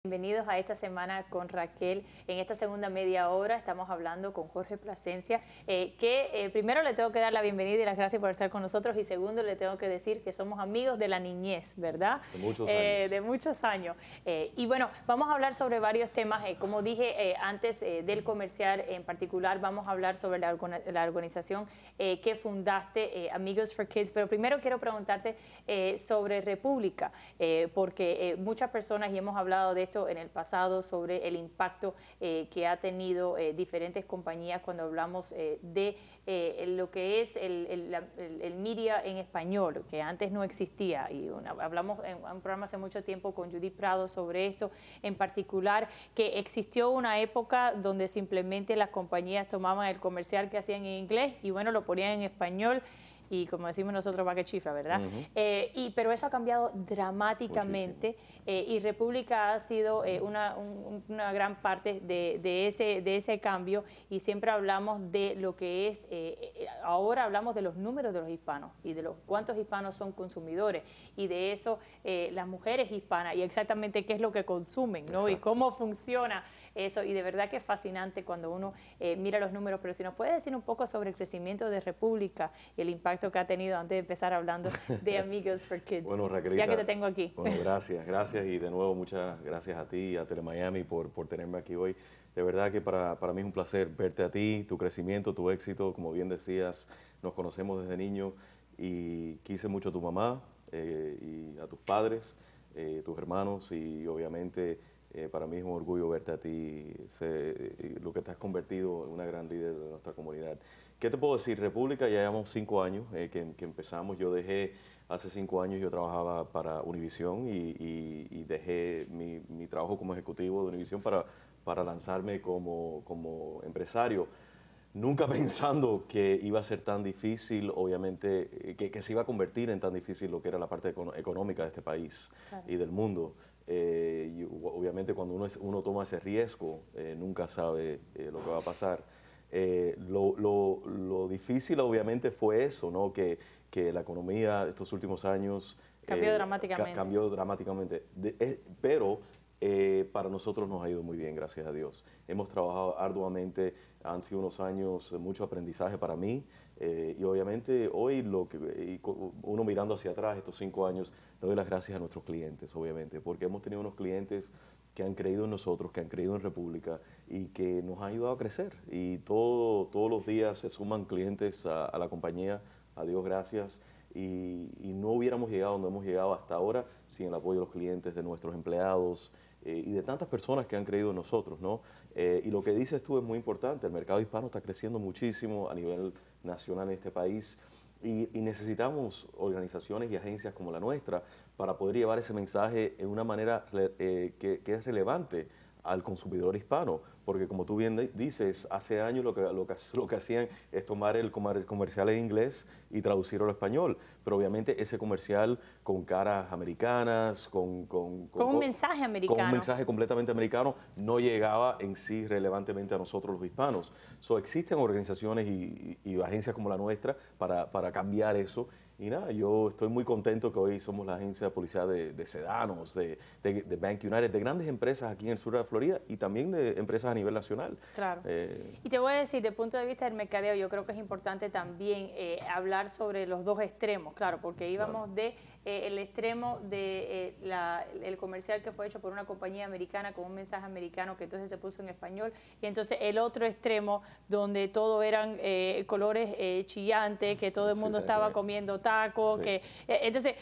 Bienvenidos a esta semana con Raquel. En esta segunda media hora estamos hablando con Jorge Plasencia, primero le tengo que dar la bienvenida y las gracias por estar con nosotros, y segundo le tengo que decir que somos amigos de la niñez, ¿verdad? De muchos años. De muchos años. Y bueno, vamos a hablar sobre varios temas. Como dije antes del comercial, en particular vamos a hablar sobre la organización que fundaste, Amigos for Kids, pero primero quiero preguntarte sobre República, porque muchas personas, y hemos hablado de esto en el pasado, sobre el impacto que ha tenido diferentes compañías cuando hablamos de lo que es el media en español, que antes no existía. Y hablamos en un programa hace mucho tiempo con Judy Prado sobre esto, en particular, que existió una época donde simplemente las compañías tomaban el comercial que hacían en inglés y bueno, lo ponían en español, y como decimos nosotros, va que chifla, ¿verdad? Pero eso ha cambiado dramáticamente, y República ha sido una gran parte de ese cambio, y siempre hablamos de lo que es, ahora hablamos de los números de los hispanos y de los cuántos hispanos son consumidores, y de eso las mujeres hispanas, y exactamente qué es lo que consumen, ¿no? Exacto. Y cómo funciona eso, y de verdad que es fascinante cuando uno mira los números. Pero si nos puede decir un poco sobre el crecimiento de República y el impacto que ha tenido antes de empezar hablando de Amigos for Kids. Bueno, Raquelita, ya que te tengo aquí. Bueno, gracias, y de nuevo muchas gracias a ti y a Telemiami por tenerme aquí hoy. De verdad que para mí es un placer verte a ti, tu crecimiento, tu éxito. Como bien decías, nos conocemos desde niños y quise mucho a tu mamá y a tus padres, tus hermanos, y obviamente para mí es un orgullo verte a ti, lo que te has convertido en una gran líder de nuestra comunidad. ¿Qué te puedo decir? República, ya llevamos 5 años que empezamos. Yo dejé, hace 5 años yo trabajaba para Univision y dejé mi trabajo como ejecutivo de Univision para lanzarme como empresario. Nunca pensando que iba a ser tan difícil, obviamente, que se iba a convertir en tan difícil lo que era la parte económica de este país, claro, y del mundo. Y obviamente cuando uno toma ese riesgo, nunca sabe lo que va a pasar. Lo difícil obviamente fue eso, ¿no? Que la economía estos últimos años cambió dramáticamente. Cambió dramáticamente, pero para nosotros nos ha ido muy bien, gracias a Dios. Hemos trabajado arduamente, han sido unos años de mucho aprendizaje para mí, y obviamente hoy uno mirando hacia atrás estos 5 años, le doy las gracias a nuestros clientes, obviamente, porque hemos tenido unos clientes que han creído en nosotros, que han creído en República y que nos han ayudado a crecer. Y todos los días se suman clientes a la compañía, a Dios gracias. Y no hubiéramos llegado donde hemos llegado hasta ahora sin el apoyo de los clientes, de nuestros empleados y de tantas personas que han creído en nosotros, ¿no? Y lo que dices tú es muy importante. El mercado hispano está creciendo muchísimo a nivel nacional en este país. Y necesitamos organizaciones y agencias como la nuestra para poder llevar ese mensaje en una manera que es relevante al consumidor hispano, porque como tú bien dices, hace años lo que hacían es tomar el comercial en inglés y traducirlo al español, pero obviamente ese comercial con caras americanas, con un mensaje americano, con un mensaje completamente americano, no llegaba en sí relevantemente a nosotros los hispanos. Existen organizaciones y agencias como la nuestra para cambiar eso. Y nada, yo estoy muy contento que hoy somos la agencia policial de Sedanos, de Bank United, de grandes empresas aquí en el sur de la Florida y también de empresas a nivel nacional. Claro. Y te voy a decir, desde el punto de vista del mercadeo, yo creo que es importante también hablar sobre los dos extremos, claro, porque íbamos claro, de el extremo de el comercial que fue hecho por una compañía americana con un mensaje americano que entonces se puso en español, y entonces el otro extremo donde todo eran colores chillantes, que todo el mundo estaba comiendo tacos, sí, entonces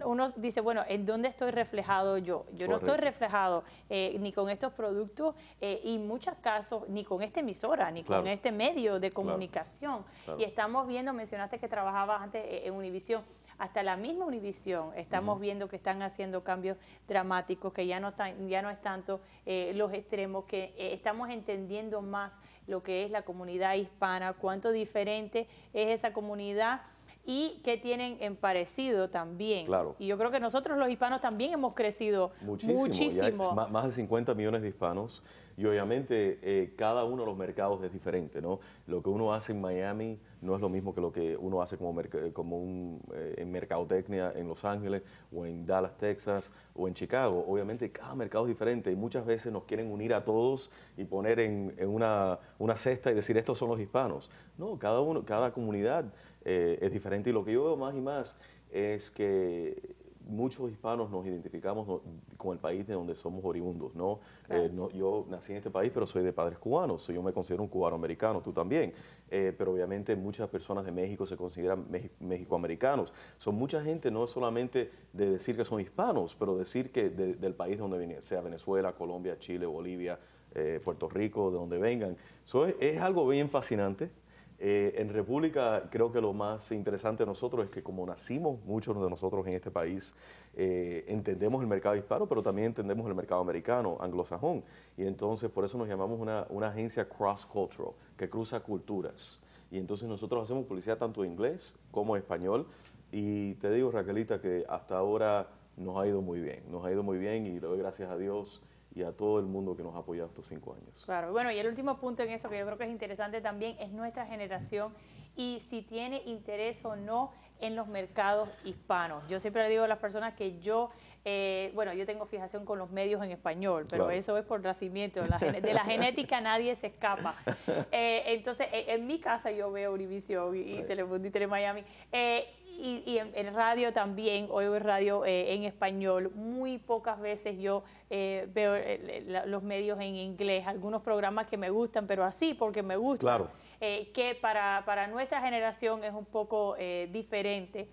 uno dice, bueno, ¿en dónde estoy reflejado yo? Yo no estoy reflejado ni con estos productos y en muchos casos ni con esta emisora, ni claro, con este medio de comunicación. Claro. Y estamos viendo, mencionaste que trabajabas antes en Univision, hasta la misma Univision estamos viendo que están haciendo cambios dramáticos, que ya no es tanto los extremos, que estamos entendiendo más lo que es la comunidad hispana, cuánto diferente es esa comunidad y qué tienen en parecido también. Claro. Y yo creo que nosotros los hispanos también hemos crecido muchísimo. Ya hay más de 50 millones de hispanos y obviamente cada uno de los mercados es diferente, ¿no? Lo que uno hace en Miami no es lo mismo que lo que uno hace en mercadotecnia en Los Ángeles o en Dallas, Texas o en Chicago. Obviamente cada mercado es diferente y muchas veces nos quieren unir a todos y poner en una cesta y decir estos son los hispanos. No, cada comunidad es diferente y lo que yo veo más y más es que muchos hispanos nos identificamos con el país de donde somos oriundos, ¿no? Claro. Yo nací en este país, pero soy de padres cubanos, yo me considero un cubano-americano, tú también, pero obviamente muchas personas de México se consideran mexicoamericanos. Son mucha gente, no solamente de decir que son hispanos, pero decir que del país donde vienen, sea Venezuela, Colombia, Chile, Bolivia, Puerto Rico, de donde vengan. Es algo bien fascinante. En República creo que lo más interesante de nosotros es que como nacimos muchos de nosotros en este país, entendemos el mercado hispano, pero también entendemos el mercado americano, anglosajón. Y entonces por eso nos llamamos una agencia cross-cultural, que cruza culturas. Y entonces nosotros hacemos publicidad tanto en inglés como en español. Y te digo, Raquelita, que hasta ahora nos ha ido muy bien. Nos ha ido muy bien y le doy gracias a Dios y a todo el mundo que nos ha apoyado estos 5 años. Claro, bueno, y el último punto en eso que yo creo que es interesante también es nuestra generación y si tiene interés o no en los mercados hispanos. Yo siempre le digo a las personas que yo tengo fijación con los medios en español, pero Claro. eso es por nacimiento, de la genética nadie se escapa. Entonces, en mi casa yo veo Univision y Telemundo y Telemiami, y en radio también, oigo radio en español. Muy pocas veces yo veo los medios en inglés, algunos programas que me gustan, pero así porque me gustan. Claro. Que para nuestra generación es un poco diferente,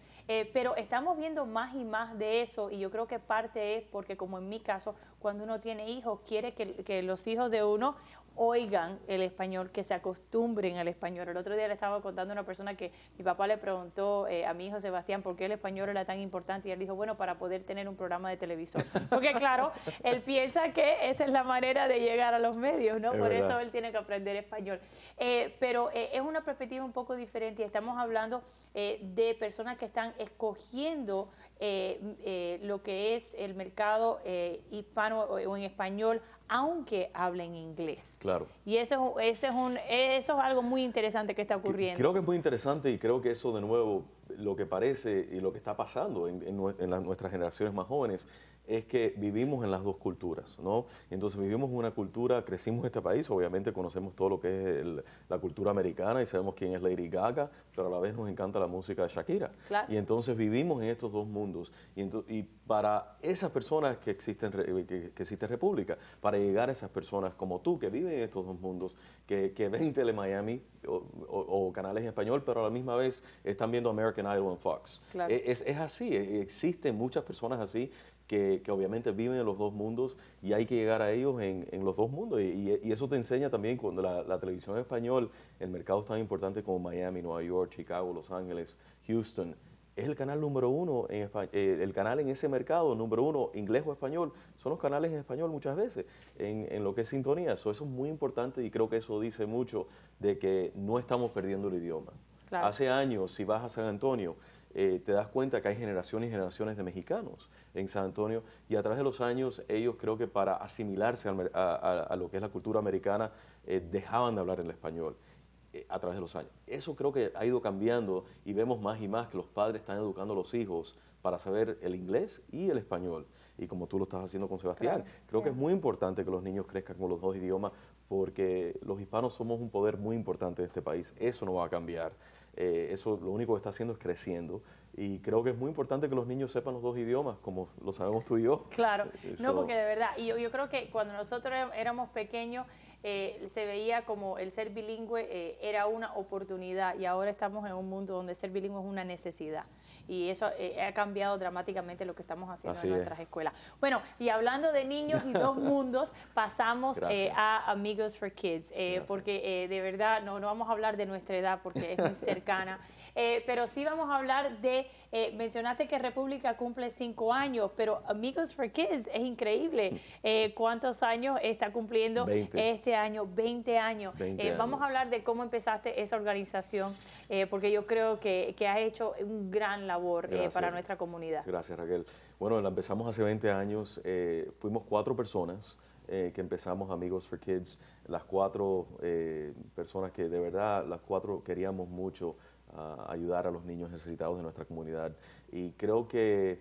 pero estamos viendo más y más de eso y yo creo que parte es porque, como en mi caso, cuando uno tiene hijos, quiere que los hijos de uno oigan el español, que se acostumbren al español. El otro día le estaba contando a una persona que mi papá le preguntó a mi hijo Sebastián por qué el español era tan importante y él dijo, bueno, para poder tener un programa de televisor. Porque claro, él piensa que esa es la manera de llegar a los medios, ¿no? Por eso él tiene que aprender español. Pero es una perspectiva un poco diferente y estamos hablando de personas que están escogiendo lo que es el mercado hispano o en español, aunque hablen inglés. Claro. Y eso es algo muy interesante que está ocurriendo. Creo que es muy interesante y creo que eso de nuevo, lo que parece y lo que está pasando en nuestras generaciones más jóvenes es que vivimos en las dos culturas, ¿no? Entonces vivimos una cultura, crecimos en este país, obviamente conocemos todo lo que es la cultura americana y sabemos quién es Lady Gaga, pero a la vez nos encanta la música de Shakira. Claro. Y entonces vivimos en estos dos mundos. Y para esas personas que existen República, para llegar a esas personas como tú, que viven en estos dos mundos, que ven Telemiami o canales en español, pero a la misma vez están viendo American Idol en Fox. Claro. Es así, existen muchas personas así que obviamente viven en los dos mundos y hay que llegar a ellos en los dos mundos. Y eso te enseña también cuando la televisión en español, el mercado tan importante como Miami, Nueva York, Chicago, Los Ángeles, Houston, es el canal número uno, el canal en ese mercado número uno, inglés o español, son los canales en español muchas veces, en lo que es sintonía. Eso es muy importante y creo que eso dice mucho de que no estamos perdiendo el idioma. Claro. Hace años, si vas a San Antonio, te das cuenta que hay generaciones y generaciones de mexicanos en San Antonio y a través de los años ellos creo que para asimilarse a lo que es la cultura americana dejaban de hablar el español a través de los años. Eso creo que ha ido cambiando y vemos más y más que los padres están educando a los hijos para saber el inglés y el español. Y como tú lo estás haciendo con Sebastián, Claro. creo que es muy importante que los niños crezcan con los dos idiomas porque los hispanos somos un poder muy importante de este país. Eso no va a cambiar. Eso lo único que está haciendo es creciendo y creo que es muy importante que los niños sepan los dos idiomas, como lo sabemos tú y yo. Claro, no, porque de verdad, y yo creo que cuando nosotros éramos pequeños se veía como el ser bilingüe era una oportunidad y ahora estamos en un mundo donde ser bilingüe es una necesidad y eso ha cambiado dramáticamente lo que estamos haciendo Así en es. nuestras escuelas. Bueno, y hablando de niños y dos mundos, pasamos a Amigos for Kids, porque de verdad no vamos a hablar de nuestra edad porque es muy cercana. pero sí vamos a hablar de, mencionaste que República cumple 5 años, pero Amigos for Kids es increíble. ¿Cuántos años está cumpliendo 20. este año? 20 años. 20 Vamos a años. hablar de cómo empezaste esa organización, porque yo creo que has hecho un gran labor para nuestra comunidad. Gracias, Raquel. Bueno, la empezamos hace 20 años. Fuimos 4 personas que empezamos Amigos for Kids. Las 4 personas que de verdad, las 4 queríamos mucho ayudar a los niños necesitados de nuestra comunidad. Y creo que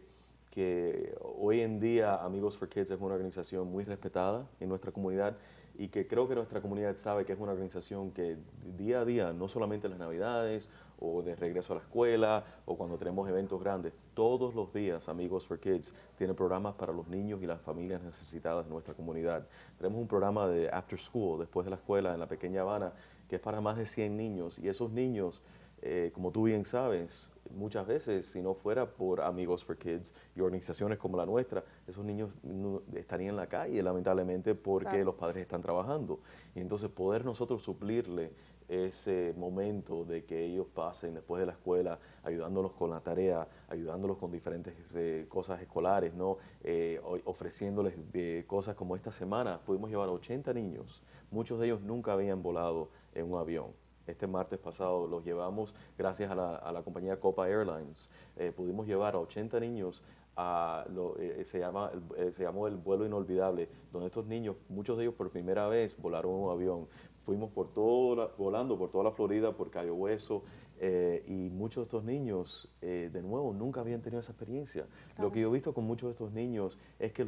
hoy en día Amigos for Kids es una organización muy respetada en nuestra comunidad y que creo que nuestra comunidad sabe que es una organización que día a día, no solamente en las Navidades o de regreso a la escuela o cuando tenemos eventos grandes, todos los días Amigos for Kids tiene programas para los niños y las familias necesitadas de nuestra comunidad. Tenemos un programa de After School, después de la escuela, en la pequeña Habana, que es para más de 100 niños y esos niños, como tú bien sabes, muchas veces, si no fuera por Amigos for Kids y organizaciones como la nuestra, esos niños no estarían en la calle, lamentablemente, porque claro, los padres están trabajando. Y entonces poder nosotros suplirle ese momento de que ellos pasen después de la escuela, ayudándolos con la tarea, ayudándolos con diferentes cosas escolares, ¿no? Ofreciéndoles cosas como esta semana. Pudimos llevar a 80 niños, muchos de ellos nunca habían volado en un avión. Este martes pasado los llevamos, gracias a la compañía Copa Airlines, pudimos llevar a 80 niños se llamó el vuelo inolvidable, donde estos niños, muchos de ellos por primera vez volaron un avión. Fuimos volando por toda la Florida, por Cayo Hueso, y muchos de estos niños, de nuevo, nunca habían tenido esa experiencia. Claro. Lo que yo he visto con muchos de estos niños es que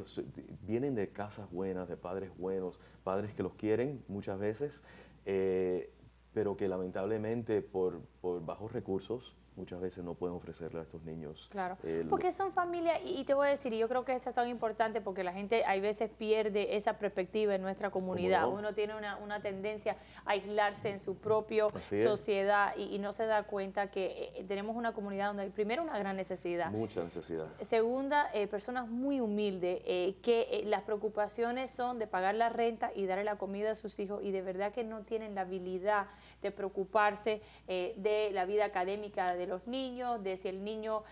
vienen de casas buenas, de padres buenos, padres que los quieren muchas veces, pero que lamentablemente por bajos recursos muchas veces no pueden ofrecerle a estos niños. Claro, porque son familias, y te voy a decir, y yo creo que eso es tan importante porque la gente a veces pierde esa perspectiva en nuestra comunidad. No? Uno tiene una tendencia a aislarse en su propia sociedad y no se da cuenta que tenemos una comunidad donde hay primero una gran necesidad. Mucha necesidad. Segunda, personas muy humildes, que las preocupaciones son de pagar la renta y darle la comida a sus hijos y de verdad que no tienen la habilidad de preocuparse de la vida académica de los niños, de si el niño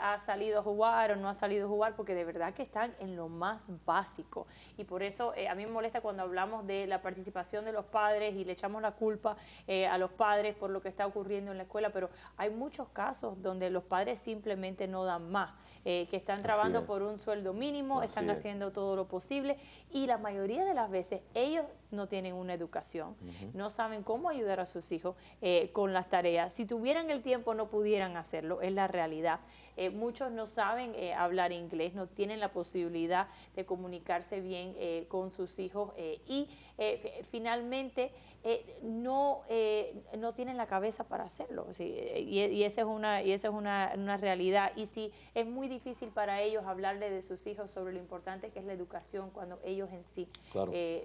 ha salido a jugar o no ha salido a jugar, porque de verdad que están en lo más básico. Y por eso a mí me molesta cuando hablamos de la participación de los padres y le echamos la culpa a los padres por lo que está ocurriendo en la escuela, pero hay muchos casos donde los padres simplemente no dan más, que están trabajando por un sueldo mínimo, están haciendo todo lo posible y la mayoría de las veces ellos no tienen una educación, no saben cómo ayudar a sus hijos con las tareas. Si tuvieran el tiempo no pudieran hacerlo, es la realidad. Muchos no saben hablar inglés, no tienen la posibilidad de comunicarse bien con sus hijos y finalmente no tienen la cabeza para hacerlo. ¿Sí? Y esa es una realidad. Y sí, es muy difícil para ellos hablarle de sus hijos sobre lo importante que es la educación cuando ellos en sí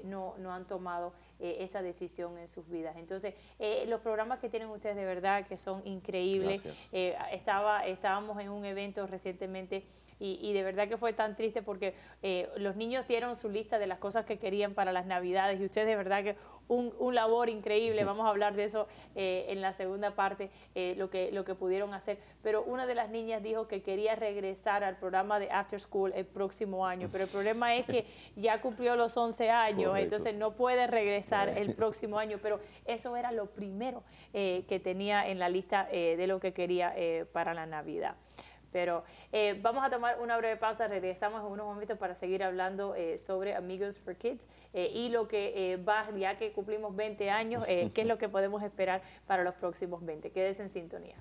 no han tomado esa decisión en sus vidas. Entonces, los programas que tienen ustedes de verdad que son increíbles. Estábamos en un evento recientemente y de verdad que fue tan triste porque los niños dieron su lista de las cosas que querían para las Navidades y ustedes de verdad que un labor increíble, vamos a hablar de eso en la segunda parte, lo que pudieron hacer, pero una de las niñas dijo que quería regresar al programa de After School el próximo año, pero el problema es que ya cumplió los 11 años, entonces no puede regresar el próximo año, pero eso era lo primero que tenía en la lista de lo que quería para la Navidad. Pero vamos a tomar una breve pausa, regresamos en unos momentos para seguir hablando sobre Amigos for Kids y lo que ya que cumplimos 20 años, qué es lo que podemos esperar para los próximos 20. Quédense en sintonía.